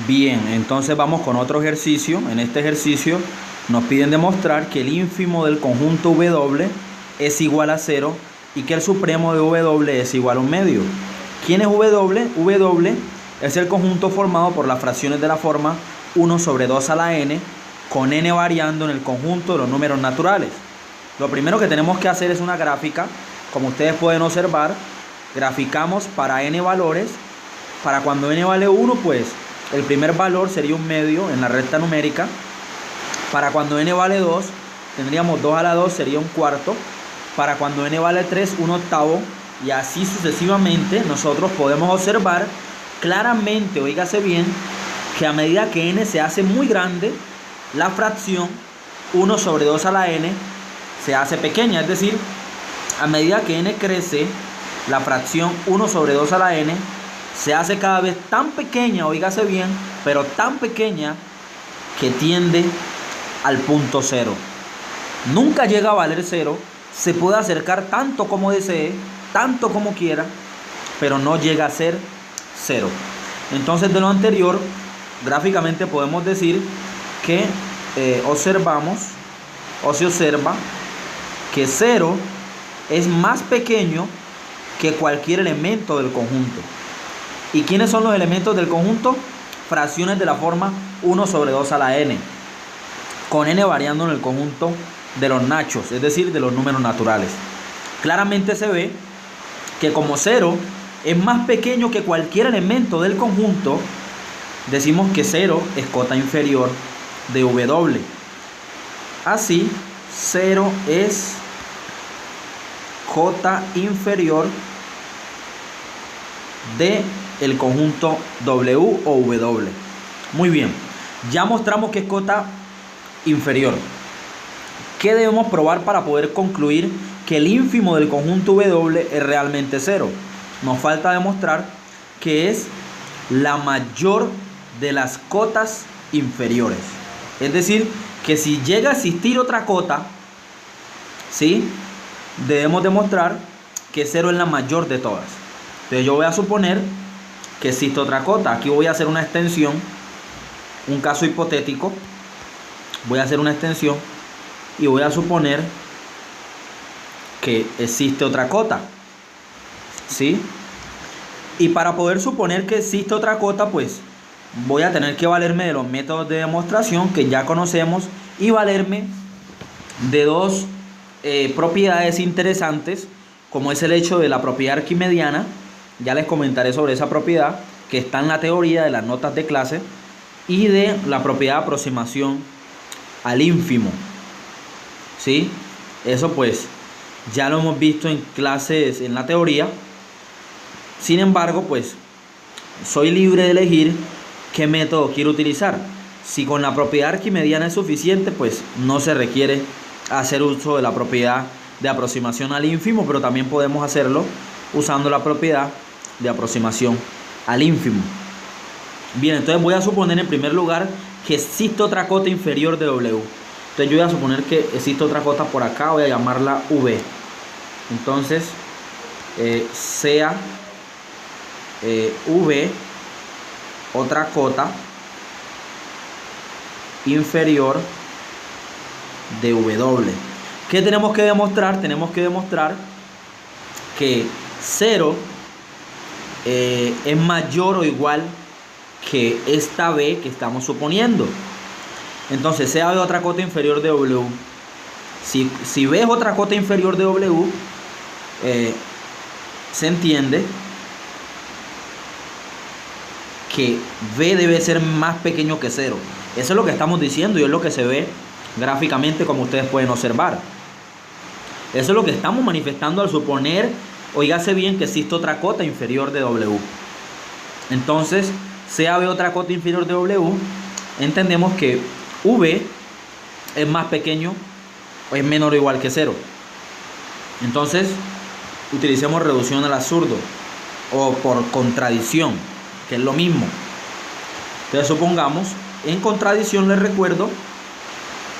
Bien, entonces vamos con otro ejercicio. En este ejercicio nos piden demostrar que el ínfimo del conjunto W es igual a 0 y que el supremo de W es igual a 1/2. ¿Quién es W? W es el conjunto formado por las fracciones de la forma 1 sobre 2 a la n, con n variando en el conjunto de los números naturales. Lo primero que tenemos que hacer es una gráfica. Como ustedes pueden observar, graficamos para n valores. Para cuando n vale 1, pues el primer valor sería 1/2 en la recta numérica. Para cuando n vale 2, tendríamos 2 a la 2, sería 1/4. Para cuando n vale 3, 1/8. Y así sucesivamente. Nosotros podemos observar claramente, oígase bien, que a medida que n se hace muy grande, la fracción 1 sobre 2 a la n se hace pequeña. Es decir, a medida que n crece, la fracción 1 sobre 2 a la n se hace cada vez tan pequeña, oígase bien, pero tan pequeña que tiende al punto 0. Nunca llega a valer 0, se puede acercar tanto como desee, tanto como quiera, pero no llega a ser 0. Entonces, de lo anterior, gráficamente podemos decir que observamos o se observa que 0 es más pequeño que cualquier elemento del conjunto. ¿Y quiénes son los elementos del conjunto? Fracciones de la forma 1 sobre 2 a la n, con n variando en el conjunto de los nachos, es decir, de los números naturales. Claramente se ve que como 0 es más pequeño que cualquier elemento del conjunto, decimos que 0 es cota inferior de W. Así, 0 es cota inferior de el conjunto W o W. Muy bien, ya mostramos que es cota inferior. ¿Qué debemos probar para poder concluir que el ínfimo del conjunto W es realmente 0? Nos falta demostrar que es la mayor de las cotas inferiores. Es decir, que si llega a existir otra cota, ¿sí?, debemos demostrar que 0 es la mayor de todas. Entonces yo voy a suponer que existe otra cota. Aquí voy a hacer una extensión, un caso hipotético. Voy a hacer una extensión y voy a suponer que existe otra cota, ¿sí? Y para poder suponer que existe otra cota, pues voy a tener que valerme de los métodos de demostración que ya conocemos y valerme de dos propiedades interesantes, como es el hecho de la propiedad arquimediana. Ya les comentaré sobre esa propiedad que está en la teoría de las notas de clase, y de la propiedad de aproximación al ínfimo, ¿sí? Eso pues ya lo hemos visto en clases en la teoría. Sin embargo, pues soy libre de elegir qué método quiero utilizar. Si con la propiedad arquimediana es suficiente, pues no se requiere hacer uso de la propiedad de aproximación al ínfimo, pero también podemos hacerlo usando la propiedad de aproximación al ínfimo. Bien, entonces voy a suponer en primer lugar que existe otra cota inferior de W. Entonces yo voy a suponer que existe otra cota por acá, voy a llamarla V. Entonces sea V otra cota inferior de W. ¿Qué tenemos que demostrar? Tenemos que demostrar que 0 es mayor o igual que esta B que estamos suponiendo. Entonces, sea B otra cota inferior de W. Si B es otra cota inferior de W, se entiende que B debe ser más pequeño que 0. Eso es lo que estamos diciendo y es lo que se ve gráficamente, como ustedes pueden observar. Eso es lo que estamos manifestando al suponer, oígase bien, que existe otra cota inferior de W. Entonces, sea B otra cota inferior de W, entendemos que V es más pequeño o es menor o igual que 0. Entonces, utilicemos reducción al absurdo o por contradicción, que es lo mismo. Entonces, supongamos, en contradicción, les recuerdo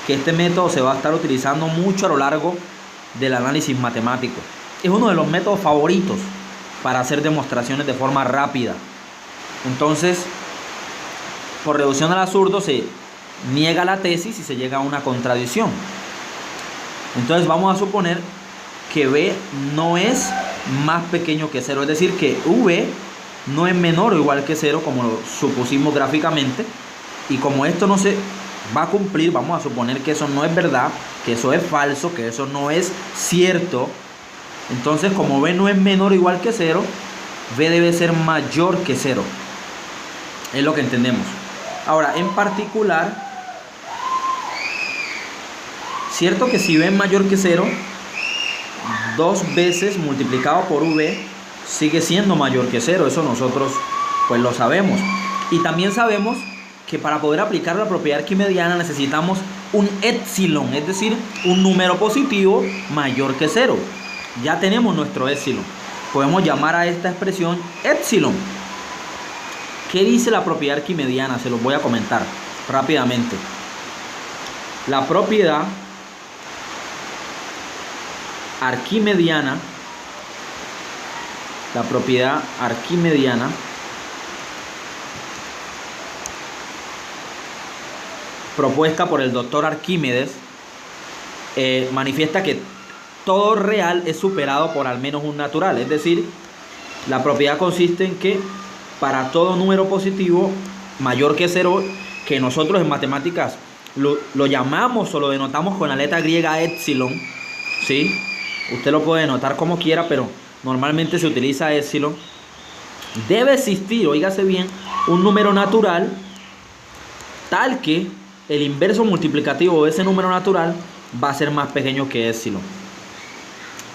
que este método se va a estar utilizando mucho a lo largo del análisis matemático. Es uno de los métodos favoritos para hacer demostraciones de forma rápida. Entonces, por reducción al absurdo se niega la tesis y se llega a una contradicción. Entonces vamos a suponer que B no es más pequeño que 0, es decir, que V no es menor o igual que 0 como lo supusimos gráficamente, y como esto no se va a cumplir, vamos a suponer que eso no es verdad, que eso es falso, que eso no es cierto. Entonces, como B no es menor o igual que 0, B debe ser mayor que 0. Es lo que entendemos. Ahora, en particular, cierto que si B es mayor que 0, 2 veces multiplicado por V sigue siendo mayor que 0. Eso nosotros pues lo sabemos. Y también sabemos que para poder aplicar la propiedad arquimediana necesitamos un épsilon, es decir, un número positivo mayor que 0. Ya tenemos nuestro épsilon. Podemos llamar a esta expresión épsilon. ¿Qué dice la propiedad arquimediana? Se los voy a comentar rápidamente. La propiedad arquimediana propuesta por el doctor Arquímedes manifiesta que todo real es superado por al menos un natural. Es decir, la propiedad consiste en que para todo número positivo mayor que 0, que nosotros en matemáticas lo llamamos o lo denotamos con la letra griega épsilon, ¿sí? Usted lo puede denotar como quiera, pero normalmente se utiliza épsilon. Debe existir, óigase bien, un número natural tal que el inverso multiplicativo de ese número natural va a ser más pequeño que épsilon.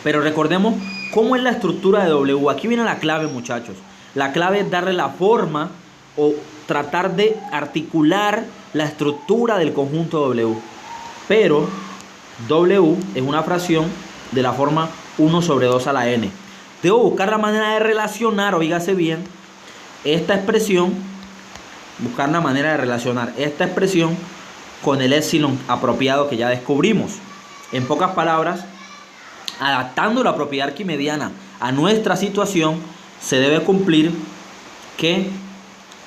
Pero recordemos cómo es la estructura de W. Aquí viene la clave, muchachos. La clave es darle la forma o tratar de articular la estructura del conjunto W. Pero W es una fracción de la forma 1 sobre 2 a la n. Debo buscar la manera de relacionar, oígase bien, esta expresión, con el épsilon apropiado que ya descubrimos. En pocas palabras, adaptando la propiedad arquimediana a nuestra situación, se debe cumplir que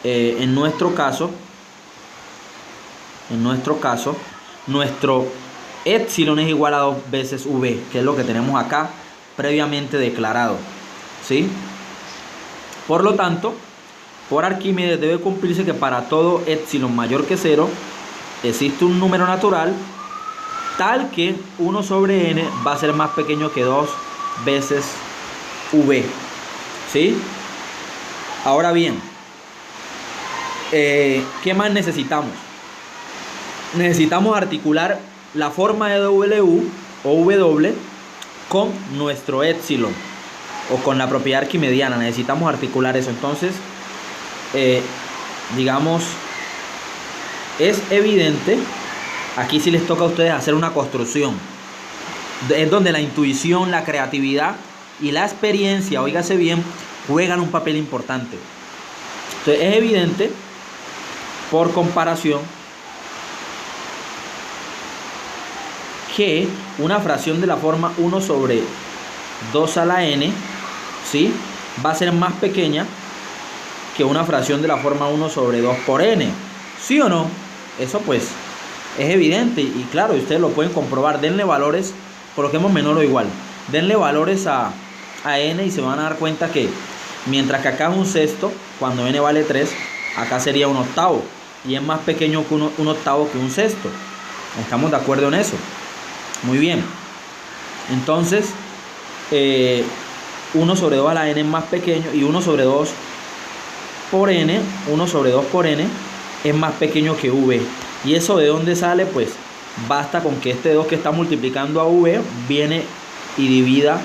en nuestro caso, nuestro épsilon es igual a 2 veces V, que es lo que tenemos acá previamente declarado, ¿sí? Por lo tanto, por Arquímedes debe cumplirse que para todo épsilon mayor que 0 existe un número natural tal que 1 sobre n va a ser más pequeño que 2 veces V, ¿sí? Ahora bien, ¿qué más necesitamos? Necesitamos articular la forma de W o W con nuestro épsilon o con la propiedad arquimediana. Necesitamos articular eso. Entonces, digamos, es evidente, aquí sí les toca a ustedes hacer una construcción. Es donde la intuición, la creatividad y la experiencia, óigase bien, juegan un papel importante. Entonces es evidente, por comparación, que una fracción de la forma 1 sobre 2 a la n, ¿sí?, va a ser más pequeña que una fracción de la forma 1 sobre 2 por n. ¿Sí o no? Eso pues es evidente y claro, ustedes lo pueden comprobar. Denle valores, coloquemos menor o igual. Denle valores a n y se van a dar cuenta que mientras que acá es un sexto, cuando n vale 3, acá sería un octavo. Y es más pequeño que un octavo que un sexto. ¿Estamos de acuerdo en eso? Muy bien. Entonces, 1 sobre 2 a la n es más pequeño y 1 sobre 2 por n, 1 sobre 2 por n es más pequeño que v. ¿Y eso de dónde sale? Pues basta con que este 2 que está multiplicando a v viene y divida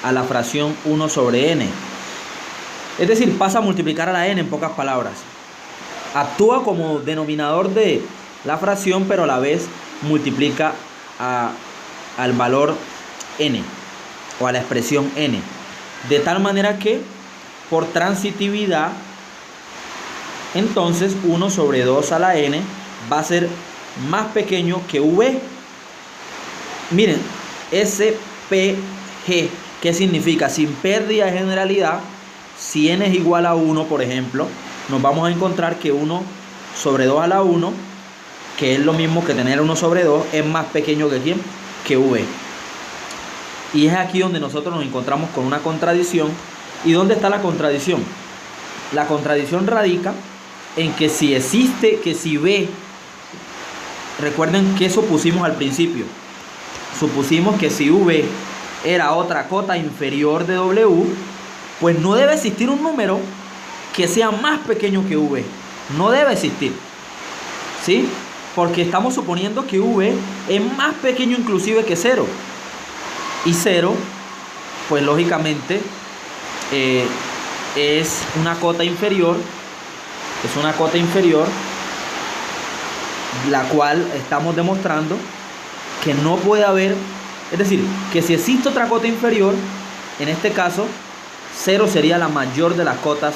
a la fracción 1 sobre n. Es decir, pasa a multiplicar a la n en pocas palabras. Actúa como denominador de la fracción, pero a la vez multiplica al valor n o a la expresión n. De tal manera que por transitividad, entonces 1 sobre 2 a la n va a ser más pequeño que v. Miren, SPG, ¿qué significa? Sin pérdida de generalidad, si n es igual a 1, por ejemplo, nos vamos a encontrar que 1 sobre 2 a la 1, que es lo mismo que tener 1 sobre 2, es más pequeño que ¿quién? Que v. Y es aquí donde nosotros nos encontramos con una contradicción. ¿Y dónde está la contradicción? La contradicción radica en que si v, recuerden que supusimos al principio, supusimos que si v era otra cota inferior de w, pues no debe existir un número que sea más pequeño que v. No debe existir, ¿sí? Porque estamos suponiendo que v es más pequeño inclusive que 0. Y 0, pues lógicamente es una cota inferior. Es una cota inferior, la cual estamos demostrando que no puede haber, es decir, que si existe otra cota inferior, en este caso 0 sería la mayor de las cotas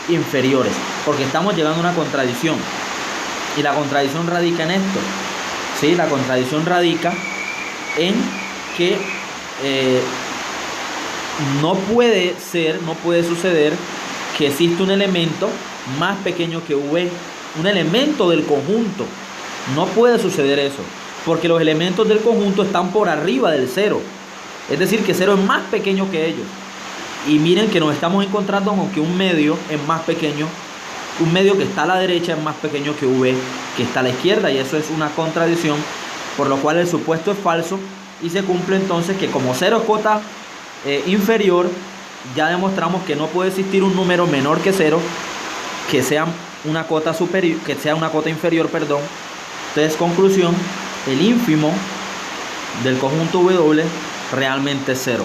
inferiores, porque estamos llegando a una contradicción. Y la contradicción radica en esto, ¿sí? La contradicción radica en que no puede suceder que existe un elemento más pequeño que v, un elemento del conjunto. No puede suceder eso, porque los elementos del conjunto están por arriba del 0. Es decir, que 0 es más pequeño que ellos. Y miren que nos estamos encontrando con que un medio es más pequeño, un medio que está a la derecha es más pequeño que v, que está a la izquierda, y eso es una contradicción, por lo cual el supuesto es falso, y se cumple entonces que como 0 es cota inferior, ya demostramos que no puede existir un número menor que 0 que sea una cota superior, que sea una cota inferior, perdón. Entonces, conclusión, el ínfimo del conjunto W realmente es 0.